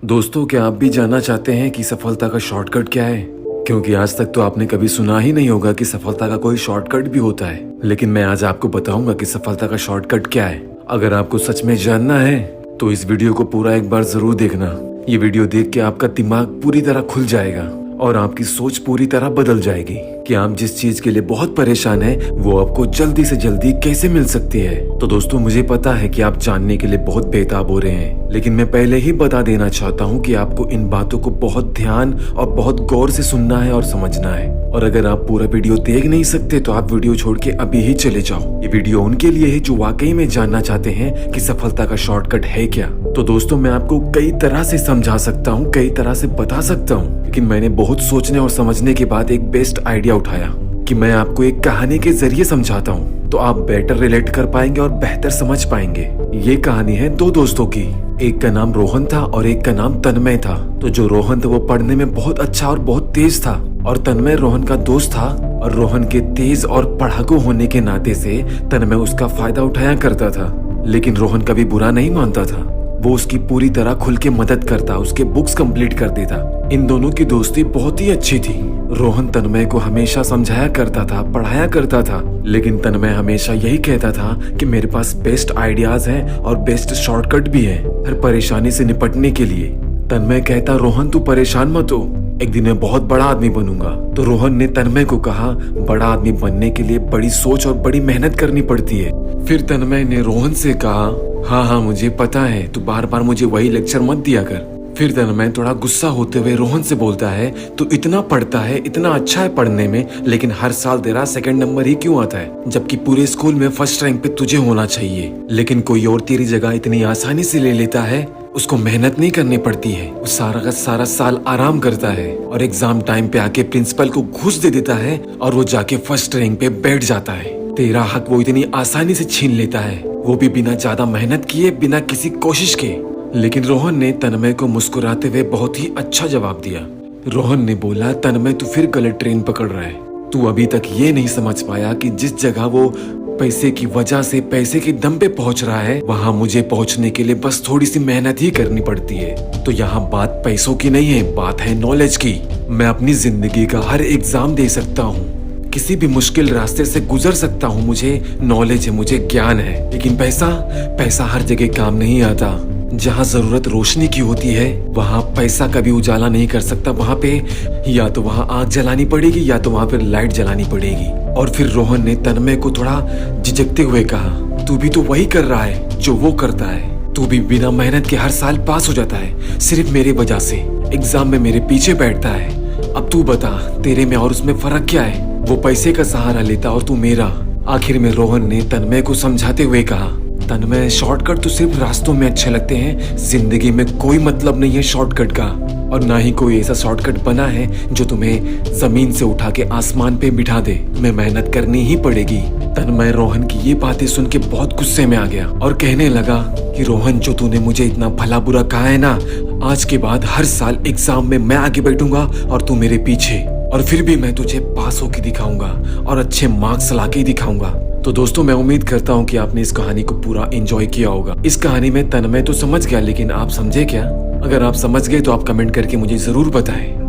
दोस्तों, क्या आप भी जानना चाहते हैं कि सफलता का शॉर्टकट क्या है? क्योंकि आज तक तो आपने कभी सुना ही नहीं होगा कि सफलता का कोई शॉर्टकट भी होता है। लेकिन मैं आज आपको बताऊंगा कि सफलता का शॉर्टकट क्या है। अगर आपको सच में जानना है तो इस वीडियो को पूरा एक बार जरूर देखना। ये वीडियो देख के आपका दिमाग पूरी तरह खुल जाएगा और आपकी सोच पूरी तरह बदल जाएगी कि आप जिस चीज के लिए बहुत परेशान हैं वो आपको जल्दी से जल्दी कैसे मिल सकती है। तो दोस्तों, मुझे पता है कि आप जानने के लिए बहुत बेताब हो रहे हैं, लेकिन मैं पहले ही बता देना चाहता हूँ कि आपको इन बातों को बहुत ध्यान और बहुत गौर से सुनना है और समझना है। और अगर आप पूरा वीडियो देख नहीं सकते तो आप वीडियो छोड़ के अभी ही चले जाओ। ये वीडियो उनके लिए है जो वाकई में जानना चाहते हैं कि सफलता का शॉर्टकट है क्या। तो दोस्तों, मैं आपको कई तरह से समझा सकता हूँ, कई तरह से बता सकता हूँ, लेकिन मैंने बहुत सोचने और समझने के बाद एक बेस्ट आइडिया उठाया कि मैं आपको एक कहानी के जरिए समझाता हूँ तो आप बेटर रिलेट कर पाएंगे और बेहतर समझ पाएंगे। ये कहानी है दो दोस्तों की। एक का नाम रोहन था और एक का नाम तन्मय था। तो जो रोहन था वो पढ़ने में बहुत अच्छा और बहुत तेज था और तन्मय रोहन का दोस्त था। और रोहन के तेज और पढ़ाकू होने के नाते से तन्मय उसका फायदा उठाया करता था, लेकिन रोहन कभी बुरा नहीं मानता था। वो उसकी पूरी तरह खुल के मदद करता, उसके बुक्स कंप्लीट कर देता। इन दोनों की दोस्ती बहुत ही अच्छी थी। रोहन तन्मय को हमेशा समझाया करता था, पढ़ाया करता था, लेकिन तन्मय हमेशा यही कहता था कि मेरे पास बेस्ट आइडियाज हैं और बेस्ट शॉर्टकट भी है हर परेशानी से निपटने के लिए। तन्मय कहता, रोहन तू परेशान मत हो, एक दिन मैं बहुत बड़ा आदमी बनूंगा। तो रोहन ने तन्मय को कहा, बड़ा आदमी बनने के लिए बड़ी सोच और बड़ी मेहनत करनी पड़ती है। फिर तन्मय ने रोहन से कहा, हाँ मुझे पता है, तू बार बार मुझे वही लेक्चर मत दिया कर। फिर तन्मय थोड़ा गुस्सा होते हुए रोहन से बोलता है, तू इतना पढ़ता है, इतना अच्छा है पढ़ने में, लेकिन हर साल तेरा सेकंड नंबर ही क्यों आता है, जबकि पूरे स्कूल में फर्स्ट रैंक पे तुझे होना चाहिए। लेकिन कोई और तेरी जगह इतनी आसानी से ले लेता है, उसको मेहनत नहीं करनी पड़ती है, वो सारा का सारा साल आराम करता है और एग्जाम टाइम पे आके प्रिंसिपल को घूस दे देता है और वो जाके फर्स्ट रैंक पे बैठ जाता है। तेरा हक वो इतनी आसानी से छीन लेता है, वो भी बिना ज्यादा मेहनत किए, बिना किसी कोशिश के। लेकिन रोहन ने तन्मय को मुस्कुराते हुए बहुत ही अच्छा जवाब दिया। रोहन ने बोला, तन्मय तू फिर गलत ट्रेन पकड़ रहा है। तू अभी तक ये नहीं समझ पाया कि जिस जगह वो पैसे की वजह से, पैसे के दम पे पहुंच रहा है, वहाँ मुझे पहुंचने के लिए बस थोड़ी सी मेहनत ही करनी पड़ती है। तो यहाँ बात पैसों की नहीं है, बात है नॉलेज की। मैं अपनी जिंदगी का हर एग्जाम दे सकता हूँ, किसी भी मुश्किल रास्ते से गुजर सकता हूँ, मुझे नॉलेज है, मुझे ज्ञान है। लेकिन पैसा हर जगह काम नहीं आता। जहाँ जरूरत रोशनी की होती है वहाँ पैसा कभी उजाला नहीं कर सकता। वहाँ पे या तो वहाँ आग जलानी पड़ेगी या तो वहाँ पे लाइट जलानी पड़ेगी। और फिर रोहन ने तन्मय को थोड़ा झिझकते हुए कहा, तू भी तो वही कर रहा है जो वो करता है। तू भी बिना मेहनत के हर साल पास हो जाता है, सिर्फ मेरी वजह से एग्जाम में मेरे पीछे बैठता है। अब तू बता, तेरे में और उसमें फर्क क्या है? वो पैसे का सहारा लेता और तू मेरा। आखिर में रोहन ने तन्मय को समझाते हुए कहा, तन्मय शॉर्टकट तो सिर्फ रास्तों में अच्छे लगते हैं, जिंदगी में कोई मतलब नहीं है शॉर्टकट का, और ना ही कोई ऐसा शॉर्टकट बना है जो तुम्हें जमीन से उठा के आसमान पे बिठा दे। तुम्हें मेहनत करनी ही पड़ेगी। तन्मय रोहन की ये बातें सुन के बहुत गुस्से में आ गया और कहने लगा कि रोहन, जो तूने मुझे इतना भला बुरा कहा है ना, आज के बाद हर साल एग्जाम में मैं आगे बैठूंगा और तू मेरे पीछे, और फिर भी मैं तुझे पास होके दिखाऊंगा और अच्छे मार्क्स लाके दिखाऊंगा। तो दोस्तों, मैं उम्मीद करता हूँ कि आपने इस कहानी को पूरा एंजॉय किया होगा। इस कहानी में तन्मय तो समझ गया, लेकिन आप समझे क्या? अगर आप समझ गए तो आप कमेंट करके मुझे जरूर बताएं।